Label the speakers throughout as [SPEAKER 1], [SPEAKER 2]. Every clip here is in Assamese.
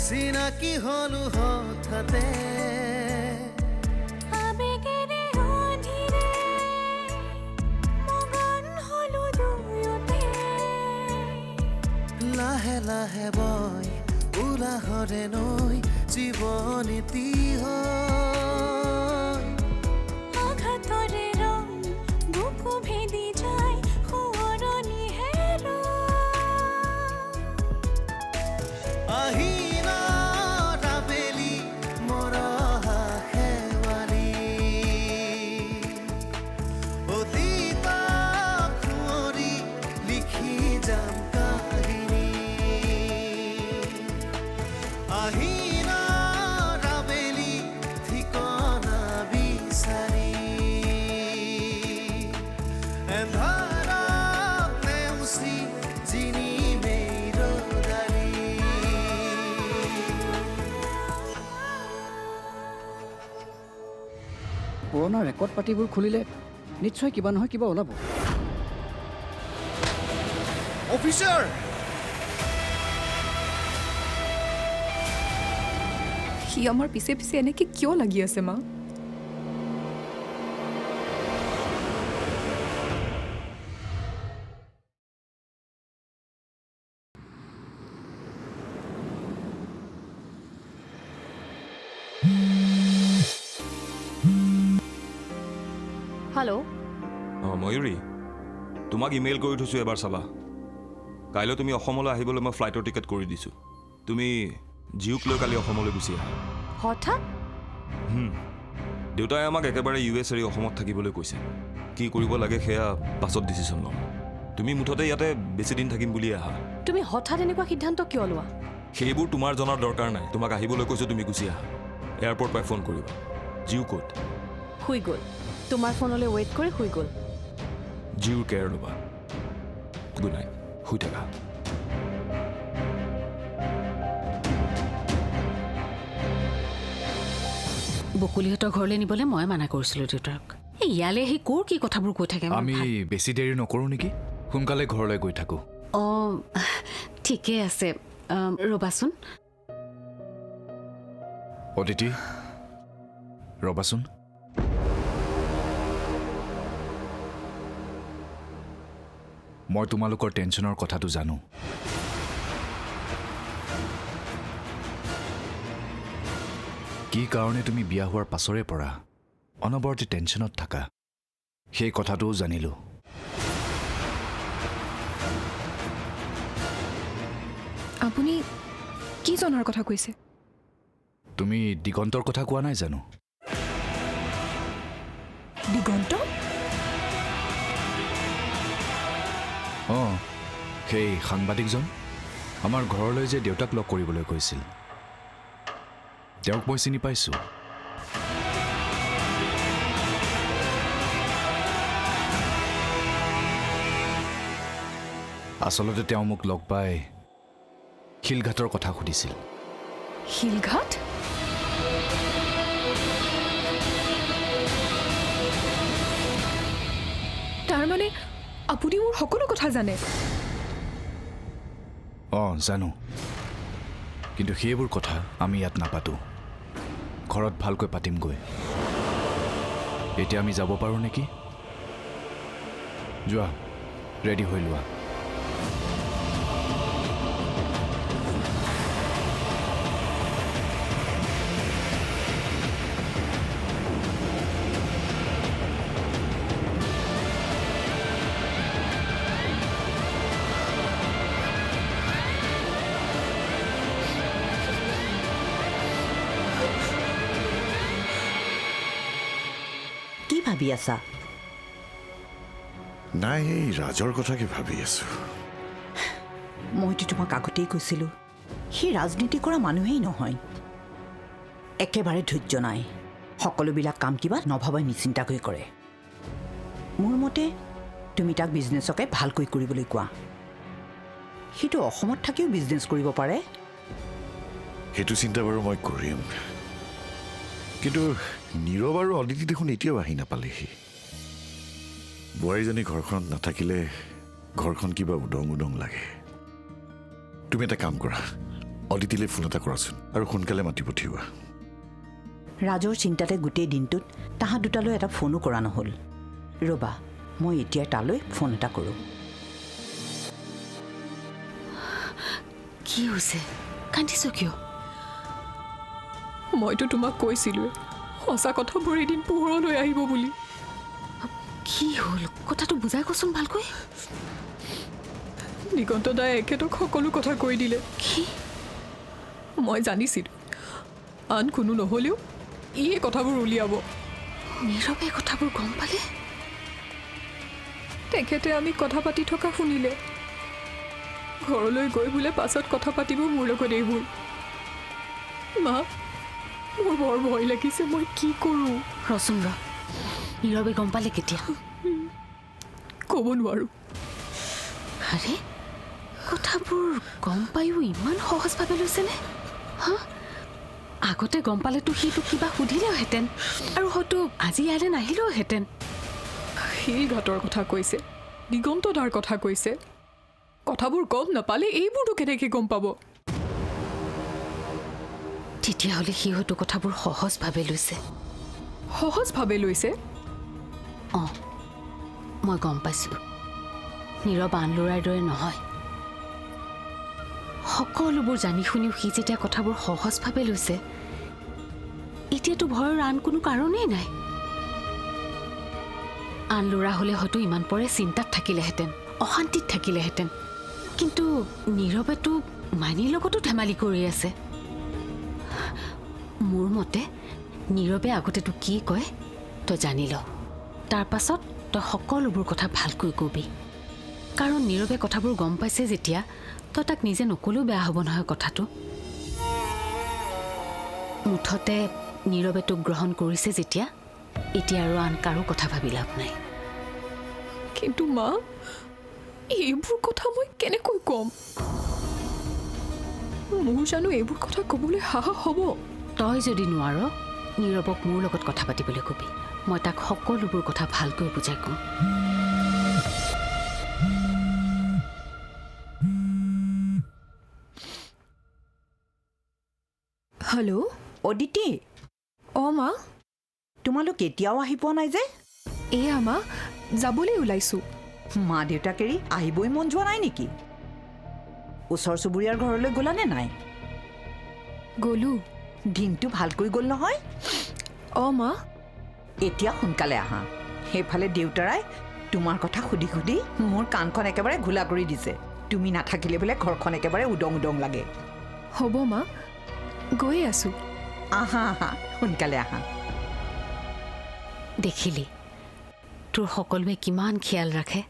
[SPEAKER 1] চিনাকি হলো হঠাতে
[SPEAKER 2] আবেগেৰে অধীৰে মগন হলো দুয়োতে
[SPEAKER 1] লাহে লাহে বয় উলাহৰে নৈ জীৱনীতি হয়
[SPEAKER 2] আঘাতৰে ৰং বুকু ভেদি যায় সোঁৱৰণি হেৰুৱাই
[SPEAKER 1] আহিলা আবেলি মৰহা শেৱালি অতীতক সুঁৱৰি লিখি যাম কাহিনী আহিলা আবেলি ঠিকনা বিচাৰি এন্ধাৰক নেওচি জিনি মেইৰদাৰি
[SPEAKER 3] পুৰণা ৰেকৰ্ড পাতিবোৰ খুলিলে নিশ্চয় কিবা নহয় কিবা ওলাব।
[SPEAKER 1] অফিচাৰ
[SPEAKER 4] সি আমাৰ পিছে পিছে এনেকে কিয় লাগি আছে মা?
[SPEAKER 5] হেল্ল'
[SPEAKER 6] ময়ূৰী তোমাক ইমেইল কৰি থৈছোঁ এবাৰ চাবা কাইলৈ তুমি অসমলৈ আহিবলৈ মই ফ্লাইটৰ টিকেট কৰি দিছোঁ তুমি জিউক লৈ কালি অসমলৈ গুচি আহা
[SPEAKER 5] হঠাৎ
[SPEAKER 6] দেউতাই আমাক একেবাৰে US এৰি অসমত থাকিবলৈ কৈছে কি কৰিব লাগে সেয়া পাছত ডিচিশ্যন ল'ম তুমি মুঠতে ইয়াতে বেছি দিন থাকিম বুলি আহা
[SPEAKER 5] তুমি হঠাৎ এনেকুৱা সিদ্ধান্ত কিয় লোৱা
[SPEAKER 6] সেইবোৰ তোমাৰ জনাৰ দৰকাৰ নাই তোমাক আহিবলৈ কৈছোঁ তুমি গুচি আহা এয়াৰপৰ্ট পাই ফোন কৰিবা জিউ ক'ত
[SPEAKER 5] শুই গ'ল তোমাৰ ফোনলৈ ৱেইট কৰি শুই গ'ল
[SPEAKER 6] জিউৰ কেয়াৰ ল'বা গুড নাইট শুই থাকা
[SPEAKER 7] বকুলিহঁতৰ ঘৰলৈ নিবলৈ মই মানা কৰিছিলোঁ দেউতাক এই ইয়ালৈ আহি ক'ৰ কি কথাবোৰ কৈ থাকে
[SPEAKER 8] আমি বেছি দেৰি নকৰোঁ নেকি সোনকালে ঘৰলৈ গৈ থাকোঁ
[SPEAKER 7] অঁ ঠিকেই আছে ৰ'বাচোন
[SPEAKER 8] অদিতি ৰ'বাচোন মই তোমালোকৰ টেনশ্যনৰ কথাটো জানো কি কাৰণে তুমি বিয়া হোৱাৰ পাছৰে পৰা অনবৰতে টেনশ্যনত থাকা সেই কথাটোও জানিলোঁ
[SPEAKER 4] আপুনি কি জনাৰ কথা কৈছে?
[SPEAKER 8] তুমি দিগন্তৰ কথা কোৱা নাই জানো
[SPEAKER 4] দিগন্ত?
[SPEAKER 8] অঁ সেই সাংবাদিকজন আমাৰ ঘৰলৈ যে দেউতাক লগ কৰিবলৈ কৈছিল তেওঁক মই চিনি পাইছোঁ আচলতে তেওঁ মোক লগ পাই শিলঘাটৰ কথা সুধিছিল
[SPEAKER 4] শিলঘাট? তাৰমানে আপুনি মোৰ সকলো কথা জানে?
[SPEAKER 8] অঁ জানো কিন্তু সেইবোৰ কথা আমি ইয়াত নাপাতোঁ ঘৰত ভালকৈ পাতিমগৈ এতিয়া আমি যাব পাৰোঁ নেকি যোৱা ৰেডি হৈ লোৱা
[SPEAKER 9] কি ভাবি আছা
[SPEAKER 10] নাই এই ৰাজৰ কথাকে ভাবি আছো
[SPEAKER 9] মইতো তোমাক আগতেই কৈছিলোঁ সি ৰাজনীতি কৰা মানুহেই নহয় একেবাৰে ধৈৰ্য নাই সকলোবিলাক কাম কিবা নভবাই নিচিন্তাকৈ কৰে মোৰ মতে তুমি তাক বিজনেছকে ভালকৈ কৰিবলৈ কোৱা সিটো অসমত থাকিও বিজনেছ কৰিব পাৰে
[SPEAKER 10] সেইটো চিন্তা বাৰু মই কৰিম কিন্তু নীৰৱ আৰু অদিতি দেখোন এতিয়াও আহি নাপালেহি বোৱাৰীজনী ঘৰখনত নাথাকিলে ঘৰখন কিবা উদং উদং লাগে তুমি এটা কাম কৰা অদিতিলৈ ফোন এটা কৰাচোন আৰু সোনকালে মাতি পঠিওৱা।
[SPEAKER 9] ৰাজৰ চিন্তাতে গোটেই দিনটোত তাহাঁত দুটালৈ এটা ফোনো কৰা নহ'ল। ৰ'বা, মই এতিয়া তালৈ ফোন এটা কৰোঁ।
[SPEAKER 7] কি হৈছে? কান্দিছ কিয়?
[SPEAKER 4] মইতো তোমাক কৈছিলোৱে সঁচা কথাবোৰ এদিন পোহৰলৈ আহিব বুলি।
[SPEAKER 7] কি হ'ল? কথাটো বুজাই কচোন ভালকৈ।
[SPEAKER 4] দিগন্ত দাই এখেতক সকলো কথা কৈ দিলে।
[SPEAKER 7] কি?
[SPEAKER 4] মই জানিছিলোঁ আন কোনো নহ'লেও এই কথাবোৰ উলিয়াব।
[SPEAKER 7] নীৰৱে কথাবোৰ গম পালে?
[SPEAKER 4] তেখেতে আমি কথা পাতি থকা শুনিলে। ঘৰলৈ গৈ বোলে পাছত কথা পাতিব মোৰ লগত এইবোৰ। মা, মোৰ বৰ ভয় লাগিছে, মই কি কৰোঁ?
[SPEAKER 7] ৰচোন ৰ, নীৰৱে গম পালে কেতিয়া?
[SPEAKER 4] ক'ব নোৱাৰোঁ।
[SPEAKER 7] আৰে, কথাবোৰ গম পায়ো ইমান সহজভাৱে লৈছেনে? হা, আগতে গম পালেতো সিটো কিবা সুধিলেওহেঁতেন আৰু হয়তো আজি ইয়ালৈ নাহিলেওহেঁতেন।
[SPEAKER 4] সেই ঘাটৰ কথা কৈছে, দিগন্ত দাৰ কথা কৈছে। কথাবোৰ গম নাপালে এইবোৰতো কেনেকৈ গম পাব?
[SPEAKER 7] তেতিয়াহ'লে সি হয়তো কথাবোৰ সহজভাৱে লৈছে।
[SPEAKER 4] সহজভাৱে লৈছে?
[SPEAKER 7] অঁ, মই গম পাইছোঁ। নীৰৱ আন ল'ৰাৰ দৰে নহয়। সকলোবোৰ জানি শুনিও সি যেতিয়া কথাবোৰ সহজভাৱে লৈছে, এতিয়াতো ভয়ৰ আন কোনো কাৰণেই নাই। আন ল'ৰা হ'লে হয়তো ইমান পৰে চিন্তাত থাকিলেহেঁতেন, অশান্তিত থাকিলেহেঁতেন। কিন্তু নীৰৱেতো মাইনীৰ লগতো ধেমালি কৰি আছে। মোৰ মতে নীৰৱে আগতেতো কি কয় তই জানি ল, তাৰ পাছত তই সকলোবোৰ কথা ভালকৈ কবি। কাৰণ নীৰৱে কথাবোৰ গম পাইছে যেতিয়া, তই তাক নিজে নকলেও বেয়া হ'ব নহয় কথাটো। মুঠতে নীৰৱে তোক গ্ৰহণ কৰিছে যেতিয়া, এতিয়া আৰু আন কাৰো কথা ভাবি লাভ নাই।
[SPEAKER 4] কিন্তু মা, এইবোৰ কথা মই কেনেকৈ ক'ম? মোৰ জানো এইবোৰ কথা ক'বলৈ সাহস হ'ব?
[SPEAKER 7] তই যদি নোৱাৰ, নীৰৱক মোৰ লগত কথা পাতিবলৈ কবি। মই তাক সকলোবোৰ কথা ভালকৈ বুজাই ক'ম।
[SPEAKER 9] হেল্ল', অদিতি।
[SPEAKER 4] অঁ মা।
[SPEAKER 9] তোমালোক এতিয়াও আহি পোৱা নাই যে?
[SPEAKER 4] এয়া মা, যাবলৈ ওলাইছোঁ।
[SPEAKER 9] মা দেউতাক এৰি আহিবই মন যোৱা নাই নেকি? ওচৰ চুবুৰীয়াৰ ঘৰলৈ গ'লানে নাই?
[SPEAKER 4] গ'লোঁ।
[SPEAKER 9] দিনটো ভালকৈ গ'ল নহয়?
[SPEAKER 4] অঁ মা।
[SPEAKER 9] এতিয়া সোনকালে আহা। সেইফালে দেউতাৰাই তোমাৰ কথা সুধি সুধি মোৰ কাণখন একেবাৰে ঘোলা কৰি দিছে। তুমি নাথাকিলে বোলে ঘৰখন একেবাৰে উদং উদং লাগে।
[SPEAKER 4] হ'ব মা, গৈয়ে আছোঁ।
[SPEAKER 9] আহা আহা, সোনকালে আহা।
[SPEAKER 7] দেখিলি, তোৰ সকলোৱে কিমান খিয়াল ৰাখে।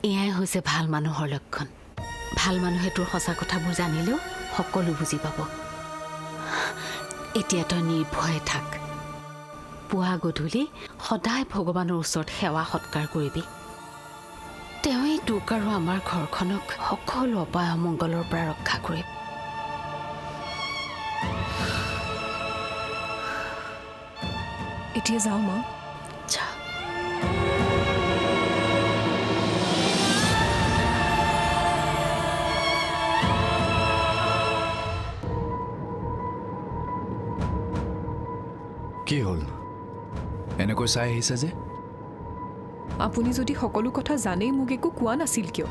[SPEAKER 7] এয়াই হৈছে ভাল মানুহৰ লক্ষণ। ভাল মানুহে তোৰ সঁচা কথাবোৰ জানিলেও সকলো বুজি পাব। এতিয়া তই নিৰ্ভয়ে থাক। পুৱা গধূলি সদায় ভগৱানৰ ওচৰত সেৱা সৎকাৰ কৰিবি। তেওঁৱেই তোক আৰু আমাৰ ঘৰখনক সকলো অপায় অমংগলৰ পৰা ৰক্ষা কৰিব।
[SPEAKER 4] এতিয়া যাওঁ মা।
[SPEAKER 7] যা।
[SPEAKER 8] কি হ'ল? এনেকৈ চাই আহিছে যে?
[SPEAKER 4] আপুনি যদি সকলো কথা জানেই মোক একো কোৱা নাছিল কিয়?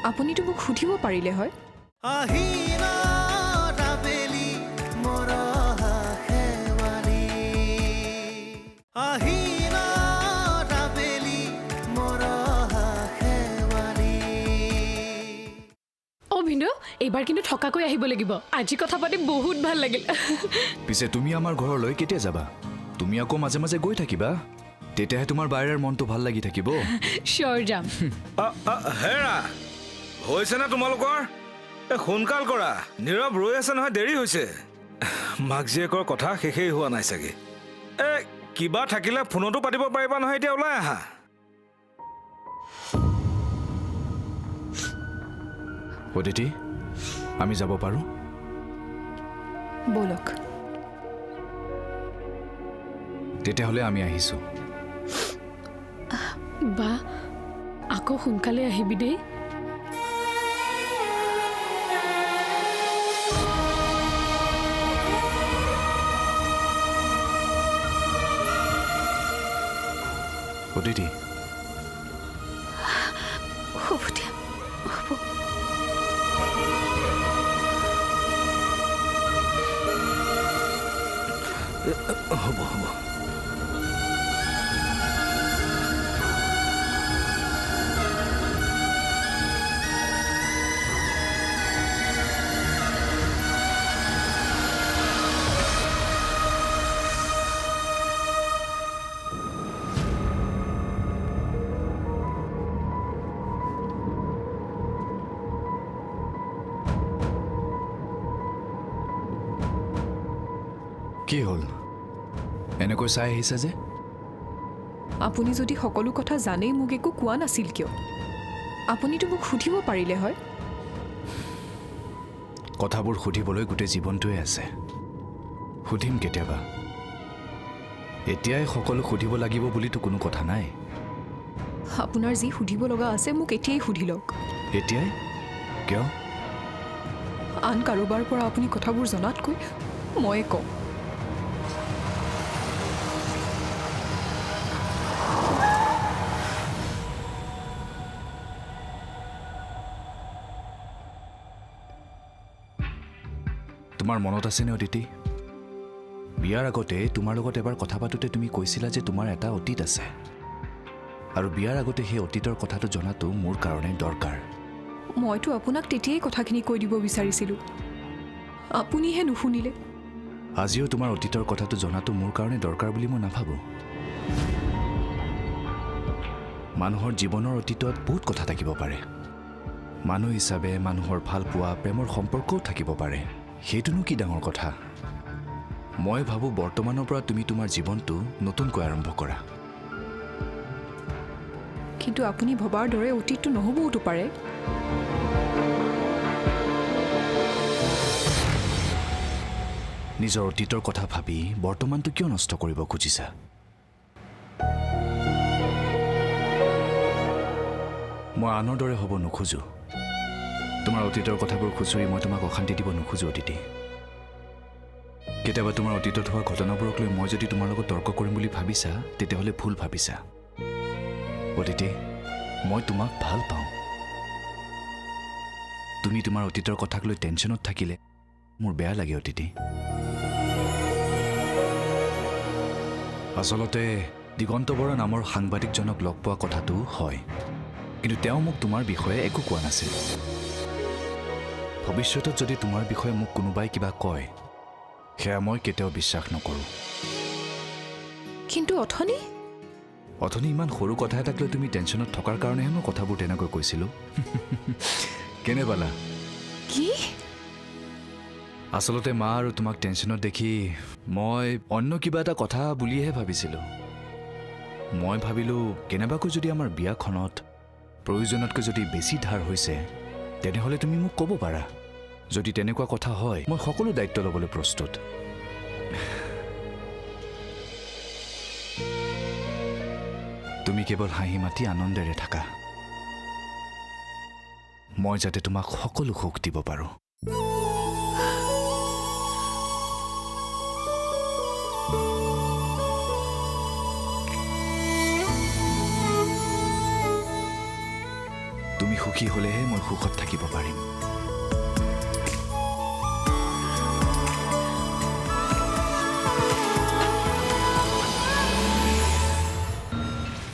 [SPEAKER 4] আপুনিতো মোক সুধিব পাৰিলে হয়।
[SPEAKER 1] আহিনা ৰাবেলি মৰহা খেৱাৰী আহিনা ৰাবেলি মৰহা খেৱাৰী।
[SPEAKER 5] অ' ভিনদেউ, এইবাৰ কিন্তু থকাকৈ আহিব লাগিব। আজি কথা পাতি বহুত ভাল লাগিল।
[SPEAKER 8] পিছে তুমি আমাৰ ঘৰলৈ কেতিয়া যাবা? তুমি আকৌ মাজে মাজে গৈ থাকিবা, তেতিয়াহে তোমাৰ বাহিৰৰ মনটো ভাল লাগি থাকিব।
[SPEAKER 5] চিয়ৰ যাম।
[SPEAKER 6] হেৰা হৈছে নে তোমালোকৰ? সোনকাল কৰা, নীৰৱ ৰৈ আছে নহয়, দেৰি হৈছে। মাক জীয়েকৰ কথা শেষেই হোৱা নাই চাগে। কিবা থাকিলে ফোনতো পাতিব পাৰিবা নহয়, এতিয়া ওলাই আহা।
[SPEAKER 8] অদিতি, আমি যাব পাৰোঁ?
[SPEAKER 4] ব'লক।
[SPEAKER 8] তেতিয়াহ'লে আমি আহিছোঁ।
[SPEAKER 5] বা, আকৌ সোনকালে আহিবি দেই।
[SPEAKER 8] অদিতি
[SPEAKER 7] হ'ব দিয়া হ'ব
[SPEAKER 6] হ'ব হ'ব
[SPEAKER 8] কি হ'ল এনেকৈ চাই আহিছা যে
[SPEAKER 4] আপুনি যদি সকলো কথা জানেই মোক একো কোৱা নাছিল কিয় আপুনিতো মোক সুধিব পাৰিলে হয়
[SPEAKER 8] কথাবোৰ সুধিবলৈ গোটেই জীৱনটোৱে আছে সুধিম কেতিয়াবা এতিয়াই সকলো সুধিব লাগিব বুলিতো কোনো কথা নাই
[SPEAKER 4] আপোনাৰ যি সুধিব লগা আছে মোক এতিয়াই সুধি লওক
[SPEAKER 8] এতিয়াই কিয়
[SPEAKER 4] আন কাৰোবাৰ পৰা আপুনি কথাবোৰ জনাতকৈ ময়ে কওঁ
[SPEAKER 8] তোমাৰ মনত আছেনে অদিতি বিয়াৰ আগতে তোমাৰ লগত এবাৰ কথা পাতোতে তুমি কৈছিলা যে তোমাৰ এটা অতীত আছে আৰু বিয়াৰ আগতে সেই অতীতৰ কথাটো জনাটো মোৰ কাৰণে দৰকাৰ
[SPEAKER 4] মইতো আপোনাক তেতিয়াই কথাখিনি কৈ দিব বিচাৰিছিলোঁ আপুনিহে নুশুনিলে
[SPEAKER 8] আজিও তোমাৰ অতীতৰ কথাটো জনাটো মোৰ কাৰণে দৰকাৰ বুলি মই নাভাবোঁ মানুহৰ জীৱনৰ অতীতত বহুত কথা থাকিব পাৰে মানুহ হিচাপে মানুহৰ ভাল পোৱা প্ৰেমৰ সম্পৰ্কও থাকিব পাৰে সেইটোনো কি ডাঙৰ কথা মই ভাবোঁ বৰ্তমানৰ পৰা তুমি তোমাৰ জীৱনটো নতুনকৈ আৰম্ভ কৰা
[SPEAKER 4] কিন্তু আপুনি ভবাৰ দৰে অতীতটো নহ'বওতো পাৰে
[SPEAKER 8] নিজৰ অতীতৰ কথা ভাবি বৰ্তমানটো কিয় নষ্ট কৰিব খুজিছা মই আনৰ দৰে হ'ব নোখোজো তোমাৰ অতীতৰ কথাবোৰ খুচৰি মই তোমাক অশান্তি দিব নোখোজো অদিতি কেতিয়াবা তোমাৰ অতীতত হোৱা ঘটনাবোৰক লৈ মই যদি তোমাৰ লগত তৰ্ক কৰিম বুলি ভাবিছা তেতিয়াহ'লে ভুল ভাবিছা অদিতি মই তোমাক ভাল পাওঁ তুমি তোমাৰ অতীতৰ কথাক লৈ টেনশ্যনত থাকিলে মোৰ বেয়া লাগে অদিতি আচলতে দিগন্ত বৰা নামৰ সাংবাদিকজনক লগ পোৱা কথাটো হয় কিন্তু তেওঁ মোক তোমাৰ বিষয়ে একো কোৱা নাছিল ভৱিষ্যতত যদি তোমাৰ বিষয়ে মোক কোনোবাই কিবা কয় সেয়া মই কেতিয়াও বিশ্বাস নকৰোঁ
[SPEAKER 4] কিন্তু
[SPEAKER 8] অথনি ইমান সৰু কথা এটাক লৈ তুমি টেনশ্যনত থকাৰ কাৰণেহে মই কথাবোৰ তেনেকৈ কৈছিলোঁ কেনে পালা
[SPEAKER 4] কি
[SPEAKER 8] আচলতে মা আৰু তোমাক টেনশ্যনত দেখি মই অন্য কিবা এটা কথা বুলিহে ভাবিছিলোঁ মই ভাবিলোঁ কেনেবাকৈ যদি আমাৰ বিয়াখনত প্ৰয়োজনতকৈ যদি বেছি ধাৰ হৈছে তেনেহ'লে তুমি মোক ক'ব পাৰা যদি তেনেকুৱা কথা হয় মই সকলো দায়িত্ব ল'বলৈ প্ৰস্তুত তুমি কেৱল হাঁহি মাতি আনন্দেৰে থাকা মই যাতে তোমাক সকলো সুখ দিব পাৰোঁ তুমি সুখী হ'লেহে মই সুখত থাকিব পাৰিম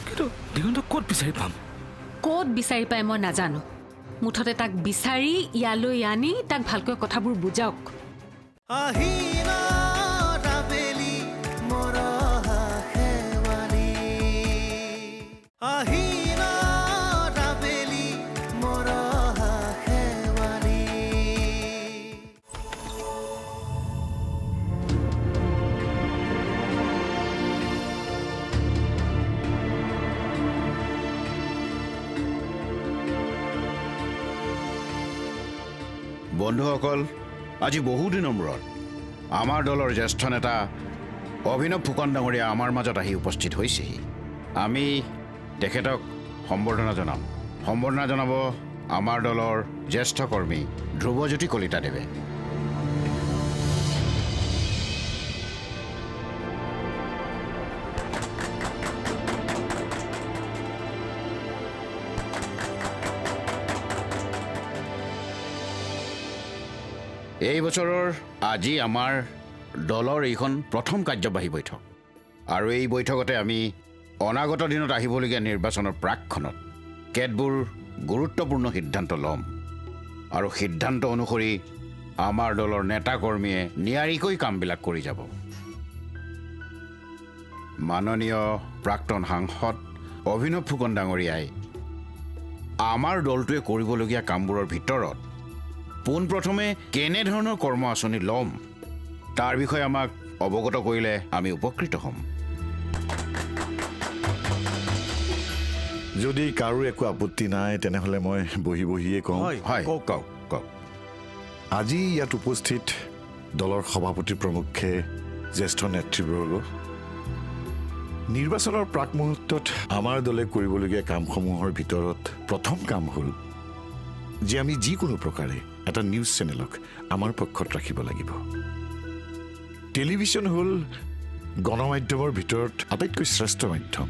[SPEAKER 6] কিন্তু দিগন্তক ক'ত বিচাৰি পাম
[SPEAKER 7] ক'ত বিচাৰি পাই মই নাজানো মুঠতে তাক বিচাৰি ইয়ালৈ আনি তাক ভালকৈ কথাবোৰ বুজাওক
[SPEAKER 1] আহিন আবেলি মৰহা শেৱালি আহিন আবেলি মৰহা শেৱালি
[SPEAKER 11] বন্ধুসকল আজি বহুদিনৰ মূৰত আমাৰ দলৰ জ্যেষ্ঠ নেতা অভিনৱ ফুকন ডাঙৰীয়া আমাৰ মাজত আহি উপস্থিত হৈছেহি আমি তেখেতক সম্বৰ্ধনা জনাব আমাৰ দলৰ জ্যেষ্ঠ কৰ্মী ধ্ৰুৱজ্যোতি কলিতাদেৱে এই বছৰৰ আজি আমাৰ দলৰ এইখন প্ৰথম কাৰ্যবাহী বৈঠক আৰু এই বৈঠকতে আমি অনাগত দিনত আহিবলগীয়া নিৰ্বাচনৰ প্ৰাকখনত কেতবোৰ গুৰুত্বপূৰ্ণ সিদ্ধান্ত ল'ম আৰু সিদ্ধান্ত অনুসৰি আমাৰ দলৰ নেতা কৰ্মীয়ে নিয়াৰিকৈ কামবিলাক কৰি যাব। মাননীয় প্ৰাক্তন সাংসদ অভিনৱ ফুকন ডাঙৰীয়াই আমাৰ দলটোৱে কৰিবলগীয়া কামবোৰৰ ভিতৰত পোনপ্ৰথমে কেনেধৰণৰ কৰ্ম আঁচনি ল'ম তাৰ বিষয়ে আমাক অৱগত কৰিলে আমি উপকৃত হ'ম।
[SPEAKER 10] যদি কাৰো একো আপত্তি নাই তেনেহ'লে মই বহিয়ে কওঁ।
[SPEAKER 11] হয় কওক।
[SPEAKER 10] আজি ইয়াত উপস্থিত দলৰ সভাপতি প্ৰমুখ্যে জ্যেষ্ঠ নেতৃবৰ্গ, নিৰ্বাচনৰ প্ৰাক মুহূৰ্তত আমাৰ দলে কৰিবলগীয়া কামসমূহৰ ভিতৰত প্ৰথম কাম হ'ল যে আমি যিকোনো প্ৰকাৰে এটা নিউজ চেনেলক আমাৰ পক্ষত ৰাখিব লাগিব। টেলিভিছন হ'ল গণমাধ্যমৰ ভিতৰত আটাইতকৈ শ্ৰেষ্ঠ মাধ্যম।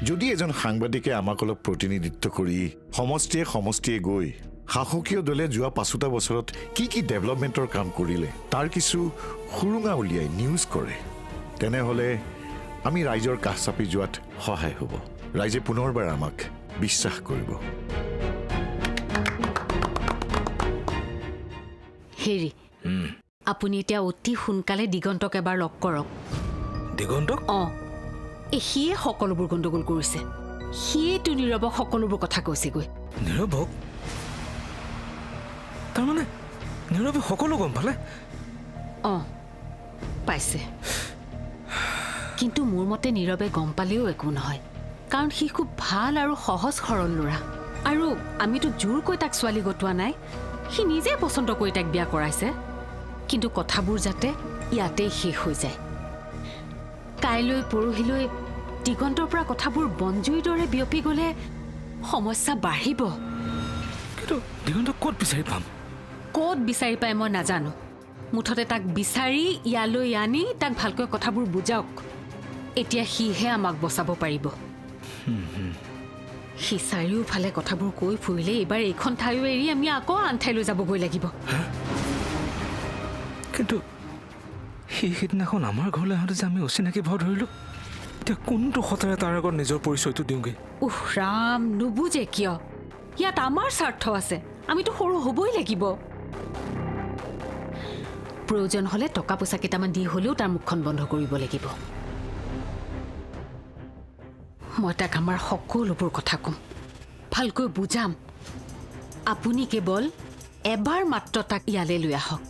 [SPEAKER 10] যদি এজন সাংবাদিকে আমাক অলপ প্ৰতিনিধিত্ব কৰি সমষ্টিয়ে গৈ শাসকীয় দলে যোৱা ৫টা বছৰত কি ডেভেলপমেণ্টৰ কাম কৰিলে তাৰ কিছু সুৰুঙা উলিয়াই নিউজ কৰে, তেনেহ'লে আমি ৰাইজৰ কাষ চাপি যোৱাত সহায় হ'ব। ৰাইজে পুনৰবাৰ আমাক বিশ্বাস কৰিব।
[SPEAKER 7] হেৰি, আপুনি এতিয়া অতি সোনকালে দিগন্তক এবাৰ লগ কৰক।
[SPEAKER 6] দিগন্তক?
[SPEAKER 7] অঁ, সিয়ে সকলোবোৰ গণ্ডগোল কৰিছে। সিয়েইতো নীৰৱক সকলোবোৰ কথা কৈছেগৈ।
[SPEAKER 6] নীৰৱক? তাৰমানে নীৰৱে সকলো গম পালে?
[SPEAKER 7] অঁ, পাইছে। কিন্তু মোৰ মতে নীৰৱে গম পালেও একো নহয়, কাৰণ সি খুব ভাল আৰু সহজ সৰল ল'ৰা। আৰু আমিতো জোৰকৈ তাক ছোৱালী গটোৱা নাই, সি নিজে পচন্দ কৰি তাক বিয়া কৰাইছে। কিন্তু কথাবোৰ যাতে ইয়াতেই শেষ হৈ যায়। কাইলৈ পৰহিলৈ দিগন্তৰ পৰা কথাবোৰ বনজুইৰ দৰে বিয়পি গ'লে সমস্যা বাঢ়িব।
[SPEAKER 6] কিন্তু দিগন্তক ক'ত বিচাৰি পাম?
[SPEAKER 7] ক'ত বিচাৰি পাই মই নাজানো। মুঠতে তাক বিচাৰি ইয়ালৈ আনি তাক ভালকৈ কথাবোৰ বুজাওক। এতিয়া সিহে আমাক বচাব পাৰিব। সি চাৰিওফালে কথাবোৰ কৈ ফুৰিলে এইবাৰ এইখন ঠাইও এৰি আমি আকৌ আন ঠাইলৈ যাবগৈ লাগিব।
[SPEAKER 6] কিন্তু সিদিনাখন আমাৰ ঘৰলৈ আহোঁতে যে আমি অচিনাকি ভাও ধৰিলোঁ, এতিয়া কোনটো সতেৰে তাৰ আগত নিজৰ পৰিচয়টো দিওঁগৈ?
[SPEAKER 7] উহ ৰাম, নুবুজে কিয়? ইয়াত আমাৰ স্বাৰ্থ আছে, আমিতো সৰু হ'বই লাগিব। প্ৰয়োজন হ'লে টকা পইচা কেইটামান দি হ'লেও তাৰ মুখখন বন্ধ কৰিব লাগিব। মই তাক আমাৰ সকলোবোৰ কথা ক'ম, ভালকৈ বুজাম। আপুনি কেৱল এবাৰ মাত্ৰ তাক ইয়ালৈ লৈ আহক।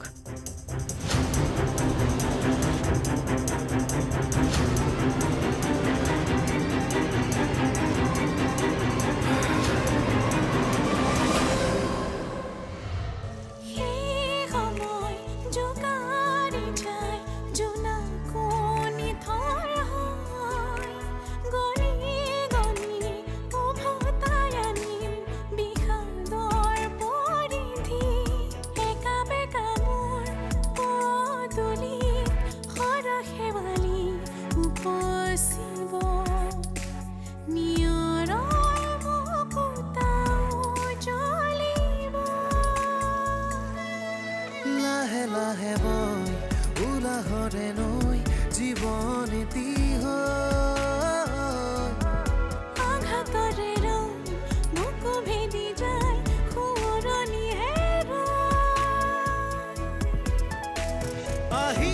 [SPEAKER 1] আহি